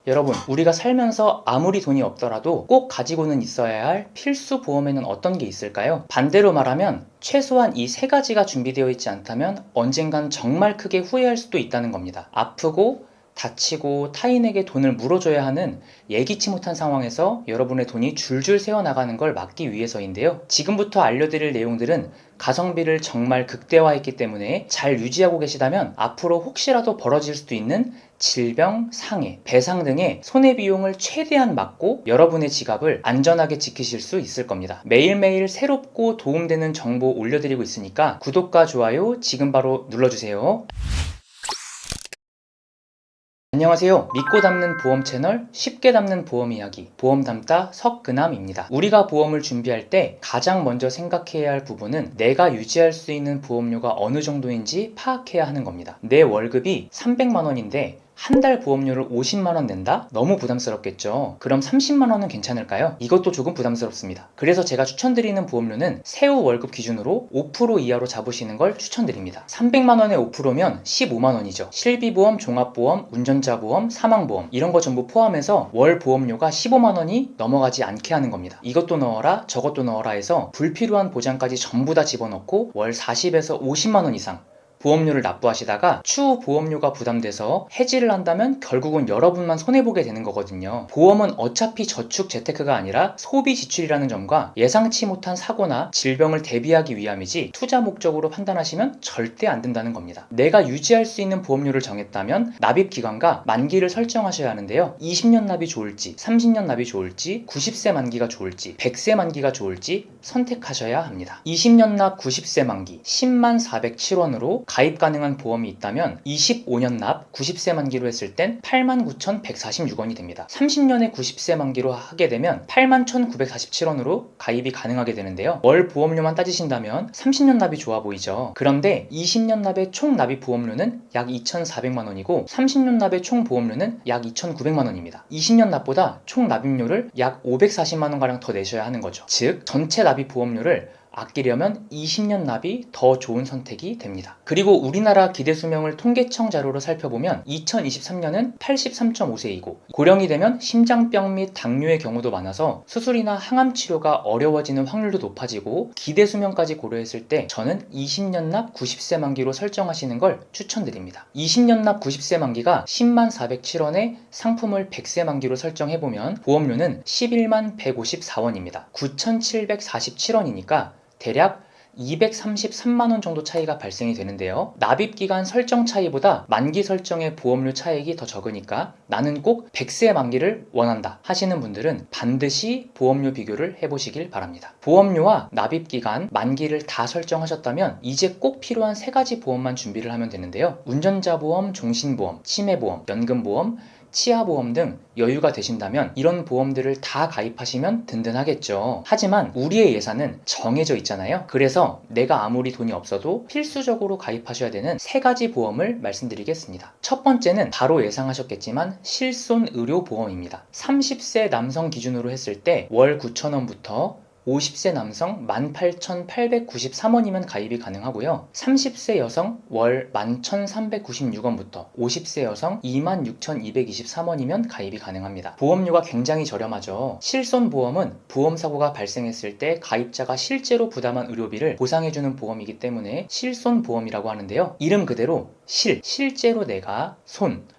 여러분, 우리가 살면서 아무리 돈이 없더라도 꼭 가지고는 있어야 할 필수 보험에는 어떤 게 있을까요? 반대로 말하면 최소한 이 세 가지가 준비되어 있지 않다면 언젠간 정말 크게 후회할 수도 있다는 겁니다. 아프고 다치고 타인에게 돈을 물어줘야 하는 예기치 못한 상황에서 여러분의 돈이 줄줄 새어나가는 걸 막기 위해서인데요. 지금부터 알려드릴 내용들은 가성비를 정말 극대화했기 때문에 잘 유지하고 계시다면 앞으로 혹시라도 벌어질 수도 있는 질병, 상해, 배상 등의 손해비용을 최대한 막고 여러분의 지갑을 안전하게 지키실 수 있을 겁니다. 매일매일 새롭고 도움되는 정보 올려드리고 있으니까 구독과 좋아요 지금 바로 눌러주세요. 안녕하세요. 믿고 담는 보험 채널 쉽게 담는 보험 이야기 보험 담다 석근함입니다. 우리가 보험을 준비할 때 가장 먼저 생각해야 할 부분은 내가 유지할 수 있는 보험료가 어느 정도인지 파악해야 하는 겁니다. 내 월급이 300만 원인데 한 달 보험료를 50만 원 낸다? 너무 부담스럽겠죠. 그럼 30만 원은 괜찮을까요? 이것도 조금 부담스럽습니다. 그래서 제가 추천드리는 보험료는 세후 월급 기준으로 5% 이하로 잡으시는 걸 추천드립니다. 300만 원에 5%면 15만 원이죠. 실비보험, 종합보험, 운전자보험, 사망보험 이런 거 전부 포함해서 월 보험료가 15만 원이 넘어가지 않게 하는 겁니다. 이것도 넣어라 저것도 넣어라 해서 불필요한 보장까지 전부 다 집어넣고 월 40에서 50만 원 이상 보험료를 납부하시다가 추후 보험료가 부담돼서 해지를 한다면 결국은 여러분만 손해보게 되는 거거든요. 보험은 어차피 저축 재테크가 아니라 소비 지출이라는 점과 예상치 못한 사고나 질병을 대비하기 위함이지 투자 목적으로 판단하시면 절대 안 된다는 겁니다. 내가 유지할 수 있는 보험료를 정했다면 납입 기간과 만기를 설정하셔야 하는데요. 20년 납이 좋을지 30년 납이 좋을지 90세 만기가 좋을지 100세 만기가 좋을지 선택하셔야 합니다. 20년 납 90세 만기 10만 407원으로 가입 가능한 보험이 있다면 25년 납 90세 만기로 했을 땐 89,146원이 됩니다. 30년에 90세 만기로 하게 되면 81,947원으로 가입이 가능하게 되는데요. 월 보험료만 따지신다면 30년 납이 좋아 보이죠. 그런데 20년 납의 총 납입 보험료는 약 2,400만 원이고 30년 납의 총 보험료는 약 2,900만 원입니다. 20년 납보다 총 납입료를 약 540만 원가량 더 내셔야 하는 거죠. 즉 전체 납입 보험료를 아끼려면 20년 납이 더 좋은 선택이 됩니다. 그리고 우리나라 기대수명을 통계청 자료로 살펴보면 2023년은 83.5세이고 고령이 되면 심장병 및 당뇨의 경우도 많아서 수술이나 항암 치료가 어려워지는 확률도 높아지고 기대수명까지 고려했을 때 저는 20년 납 90세 만기로 설정하시는 걸 추천드립니다. 20년 납 90세 만기가 10만 407원에 상품을 100세 만기로 설정해보면 보험료는 11만 154원입니다. 9,747원이니까 대략 233만원 정도 차이가 발생이 되는데요. 납입기간 설정 차이보다 만기 설정의 보험료 차익이 더 적으니까 나는 꼭 100세 만기를 원한다 하시는 분들은 반드시 보험료 비교를 해보시길 바랍니다. 보험료와 납입기간, 만기를 다 설정하셨다면 이제 꼭 필요한 세 가지 보험만 준비를 하면 되는데요. 운전자보험, 종신보험, 치매보험, 연금보험, 치아보험 등 여유가 되신다면 이런 보험들을 다 가입하시면 든든하겠죠. 하지만 우리의 예산은 정해져 있잖아요. 그래서 내가 아무리 돈이 없어도 필수적으로 가입하셔야 되는 세 가지 보험을 말씀드리겠습니다. 첫 번째는 바로 예상하셨겠지만 실손의료보험입니다. 30세 남성 기준으로 했을 때 월 9,000원부터 50세 남성 18,893원이면 가입이 가능하고요. 30세 여성 월 11,396원부터 50세 여성 26,223원이면 가입이 가능합니다. 보험료가 굉장히 저렴하죠. 실손보험은 보험사고가 발생했을 때 가입자가 실제로 부담한 의료비를 보상해주는 보험이기 때문에 실손보험이라고 하는데요. 이름 그대로 실제로 내가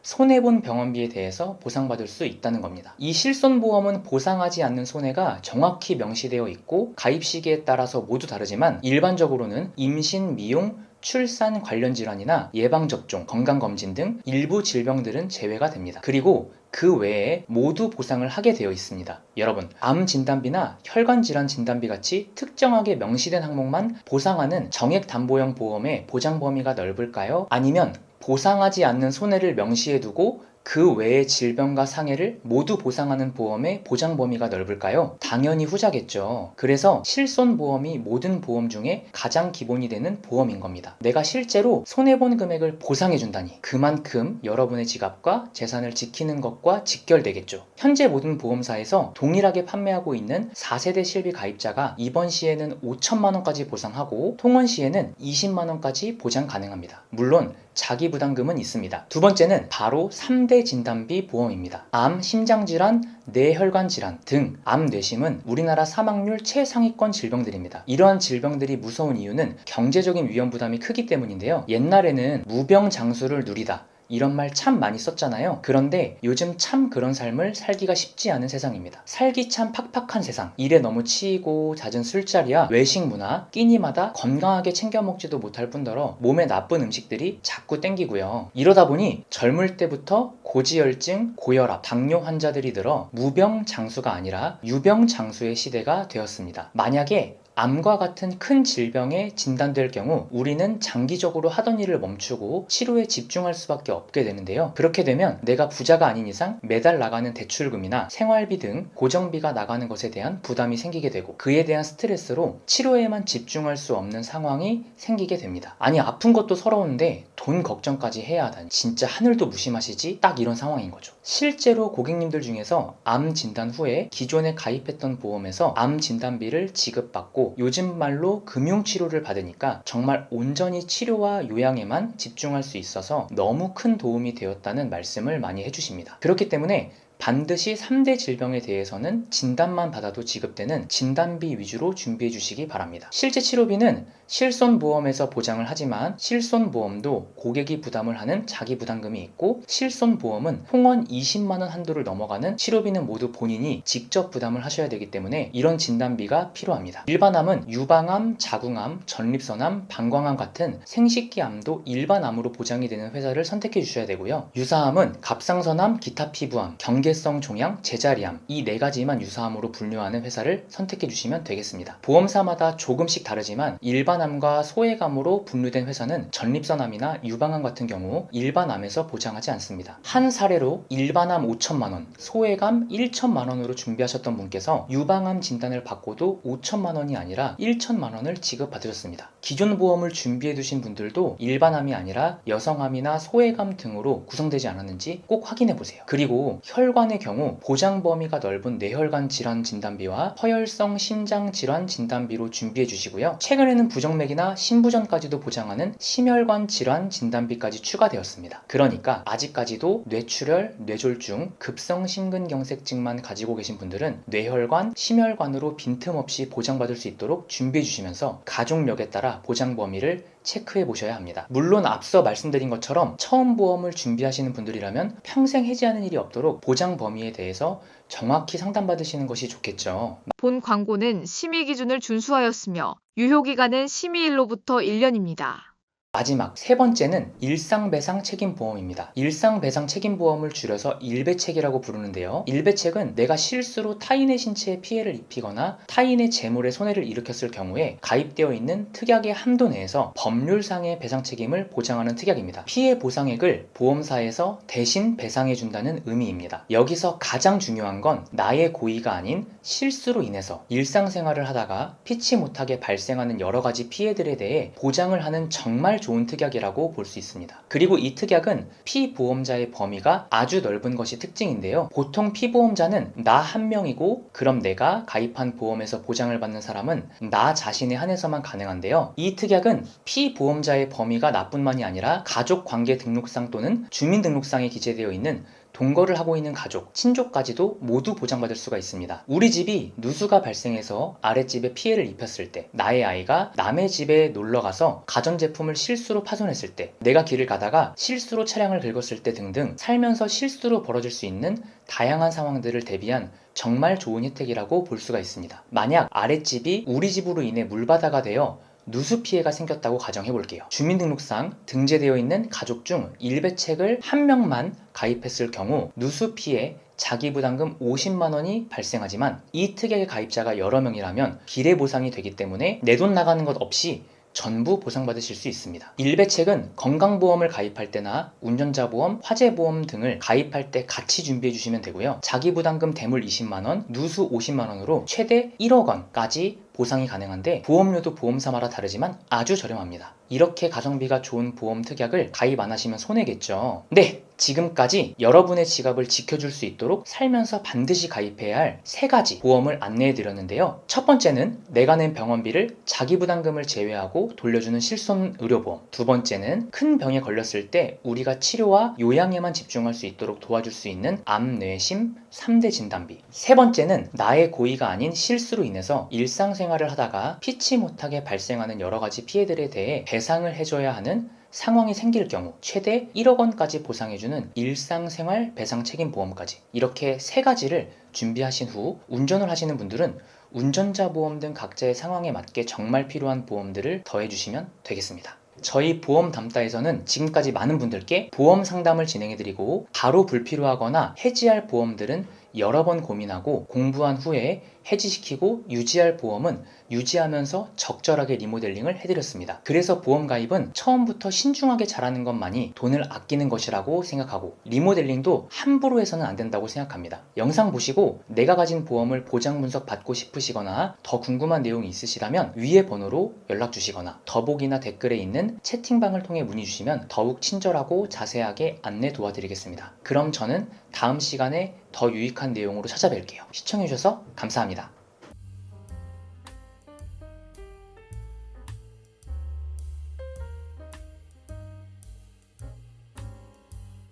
손해본 병원비에 대해서 보상받을 수 있다는 겁니다. 이 실손보험은 보상하지 않는 손해가 정확히 명시되어 있고 가입 시기에 따라서 모두 다르지만 일반적으로는 임신, 미용, 출산 관련 질환이나 예방접종, 건강검진 등 일부 질병들은 제외가 됩니다. 그리고 그 외에 모두 보상을 하게 되어 있습니다. 여러분, 암 진단비나 혈관 질환 진단비 같이 특정하게 명시된 항목만 보상하는 정액담보형 보험의 보장 범위가 넓을까요? 아니면 보상하지 않는 손해를 명시해 두고 그 외의 질병과 상해를 모두 보상하는 보험의 보장 범위가 넓을까요? 당연히 후자겠죠. 그래서 실손보험이 모든 보험 중에 가장 기본이 되는 보험인 겁니다. 내가 실제로 손해본 금액을 보상해준다니 그만큼 여러분의 지갑과 재산을 지키는 것과 직결되겠죠. 현재 모든 보험사에서 동일하게 판매하고 있는 4세대 실비 가입자가 입원 시에는 5천만 원까지 보상하고 통원 시에는 20만 원까지 보장 가능합니다. 물론 자기 부담금은 있습니다. 두 번째는 바로 3대 진단비 보험입니다. 암, 심장질환, 뇌혈관 질환 등 암, 뇌심은 우리나라 사망률 최상위권 질병들입니다. 이러한 질병들이 무서운 이유는 경제적인 위험 부담이 크기 때문인데요. 옛날에는 무병장수를 누리다, 이런 말 참 많이 썼잖아요. 그런데 요즘 참 그런 삶을 살기가 쉽지 않은 세상입니다. 살기 참 팍팍한 세상. 일에 너무 치이고 잦은 술자리야 외식 문화, 끼니마다 건강하게 챙겨 먹지도 못할 뿐더러 몸에 나쁜 음식들이 자꾸 땡기고요. 이러다 보니 젊을 때부터 고지혈증, 고혈압, 당뇨 환자들이 늘어 무병장수가 아니라 유병장수의 시대가 되었습니다. 만약에 암과 같은 큰 질병에 진단될 경우 우리는 장기적으로 하던 일을 멈추고 치료에 집중할 수밖에 없게 되는데요. 그렇게 되면 내가 부자가 아닌 이상 매달 나가는 대출금이나 생활비 등 고정비가 나가는 것에 대한 부담이 생기게 되고 그에 대한 스트레스로 치료에만 집중할 수 없는 상황이 생기게 됩니다. 아니, 아픈 것도 서러운데 돈 걱정까지 해야 하다니 진짜 하늘도 무심하시지? 딱 이런 상황인 거죠. 실제로 고객님들 중에서 암 진단 후에 기존에 가입했던 보험에서 암 진단비를 지급받고 요즘 말로 금융치료를 받으니까 정말 온전히 치료와 요양에만 집중할 수 있어서 너무 큰 도움이 되었다는 말씀을 많이 해주십니다. 그렇기 때문에 반드시 3대 질병에 대해서는 진단만 받아도 지급되는 진단비 위주로 준비해 주시기 바랍니다. 실제 치료비는 실손보험에서 보장을 하지만 실손보험도 고객이 부담을 하는 자기 부담금이 있고 실손보험은 통원 20만원 한도를 넘어가는 치료비는 모두 본인이 직접 부담을 하셔야 되기 때문에 이런 진단비가 필요합니다. 일반암은 유방암, 자궁암, 전립선암, 방광암 같은 생식기암도 일반암으로 보장이 되는 회사를 선택해 주셔야 되고요. 유사암은 갑상선암, 기타 피부암, 경계성 종양, 제자리암 이 4가지만 유사암으로 분류하는 회사를 선택해 주시면 되겠습니다. 보험사마다 조금씩 다르지만 일반암과 소외암으로 분류된 회사는 전립선암이나 유방암 같은 경우 일반암에서 보장하지 않습니다. 한 사례로 일반암 5천만원, 소외암 1천만원으로 준비하셨던 분께서 유방암 진단을 받고도 5천만원이 아니라 1천만원을 지급받으셨습니다. 기존 보험을 준비해 두신 분들도 일반암이 아니라 여성암이나 소외암 등으로 구성되지 않았는지 꼭 확인해 보세요. 그리고 혈관의 경우 보장 범위가 넓은 뇌혈관 질환 진단비와 허혈성 심장 질환 진단비로 준비해 주시고요. 최근에는 부정맥이나 심부전까지도 보장하는 심혈관 질환 진단비까지 추가되었습니다. 그러니까 아직까지도 뇌출혈, 뇌졸중, 급성 심근경색증만 가지고 계신 분들은 뇌혈관, 심혈관으로 빈틈없이 보장받을 수 있도록 준비해 주시면서 가족력에 따라 보장 범위를 체크해 보셔야 합니다. 물론 앞서 말씀드린 것처럼 처음 보험을 준비하시는 분들이라면 평생 해지하는 일이 없도록 보장 범위에 대해서 정확히 상담받으시는 것이 좋겠죠. 본 광고는 심의 기준을 준수하였으며 유효기간은 심의일로부터 1년입니다. 마지막 세 번째는 일상배상 책임보험입니다. 일상배상 책임보험을 줄여서 일배책이라고 부르는데요. 일배책은 내가 실수로 타인의 신체에 피해를 입히거나 타인의 재물에 손해를 일으켰을 경우에 가입되어 있는 특약의 한도 내에서 법률상의 배상 책임을 보장하는 특약입니다. 피해 보상액을 보험사에서 대신 배상해준다는 의미입니다. 여기서 가장 중요한 건 나의 고의가 아닌 실수로 인해서 일상생활을 하다가 피치 못하게 발생하는 여러 가지 피해들에 대해 보장을 하는 정말 좋은 특약이라고 볼 수 있습니다. 그리고 이 특약은 피보험자의 범위가 아주 넓은 것이 특징인데요. 보통 피보험자는 나 한 명이고 그럼 내가 가입한 보험에서 보장을 받는 사람은 나 자신에 한해서만 가능한데요. 이 특약은 피보험자의 범위가 나뿐만이 아니라 가족관계 등록상 또는 주민등록상에 기재되어 있는 동거를 하고 있는 가족, 친족까지도 모두 보장받을 수가 있습니다. 우리 집이 누수가 발생해서 아랫집에 피해를 입혔을 때, 나의 아이가 남의 집에 놀러가서 가전제품을 실수로 파손했을 때, 내가 길을 가다가 실수로 차량을 긁었을 때 등등 살면서 실수로 벌어질 수 있는 다양한 상황들을 대비한 정말 좋은 혜택이라고 볼 수가 있습니다. 만약 아랫집이 우리 집으로 인해 물바다가 되어 누수 피해가 생겼다고 가정해 볼게요. 주민등록상 등재되어 있는 가족 중 일배책을 한 명만 가입했을 경우 누수 피해 자기부담금 50만원이 발생하지만 이 특약의 가입자가 여러 명이라면 비례보상이 되기 때문에 내 돈 나가는 것 없이 전부 보상받으실 수 있습니다. 일배책은 건강보험을 가입할 때나 운전자보험, 화재보험 등을 가입할 때 같이 준비해 주시면 되고요. 자기부담금 대물 20만원, 누수 50만원으로 최대 1억원까지 보상이 가능한데 보험료도 보험사마다 다르지만 아주 저렴합니다. 이렇게 가성비가 좋은 보험 특약을 가입 안 하시면 손해겠죠. 네! 지금까지 여러분의 지갑을 지켜줄 수 있도록 살면서 반드시 가입해야 할 3가지 보험을 안내해 드렸는데요. 첫 번째는 내가 낸 병원비를 자기 부담금을 제외하고 돌려주는 실손 의료보험. 두 번째는 큰 병에 걸렸을 때 우리가 치료와 요양에만 집중할 수 있도록 도와줄 수 있는 암, 뇌, 심 3대 진단비. 세 번째는 나의 고의가 아닌 실수로 인해서 일상생활을 하다가 피치 못하게 발생하는 여러 가지 피해들에 대해 배상을 해줘야 하는 상황이 생길 경우 최대 1억 원까지 보상해주는 일상생활 배상 책임 보험까지, 이렇게 3가지를 준비하신 후 운전을 하시는 분들은 운전자 보험 등 각자의 상황에 맞게 정말 필요한 보험들을 더해주시면 되겠습니다. 저희 보험 담다에서는 지금까지 많은 분들께 보험 상담을 진행해드리고 바로 불필요하거나 해지할 보험들은 여러 번 고민하고 공부한 후에 해지시키고 유지할 보험은 유지하면서 적절하게 리모델링을 해드렸습니다. 그래서 보험 가입은 처음부터 신중하게 잘하는 것만이 돈을 아끼는 것이라고 생각하고 리모델링도 함부로 해서는 안 된다고 생각합니다. 영상 보시고 내가 가진 보험을 보장 분석 받고 싶으시거나 더 궁금한 내용이 있으시다면 위의 번호로 연락 주시거나 더보기나 댓글에 있는 채팅방을 통해 문의 주시면 더욱 친절하고 자세하게 안내 도와드리겠습니다. 그럼 저는 다음 시간에 더 유익한 내용으로 찾아뵐게요. 시청해주셔서 감사합니다.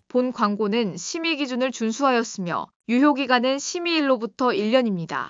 본 광고는 심의 기준을 준수하였으며 유효기간은 심의일로부터 1년입니다.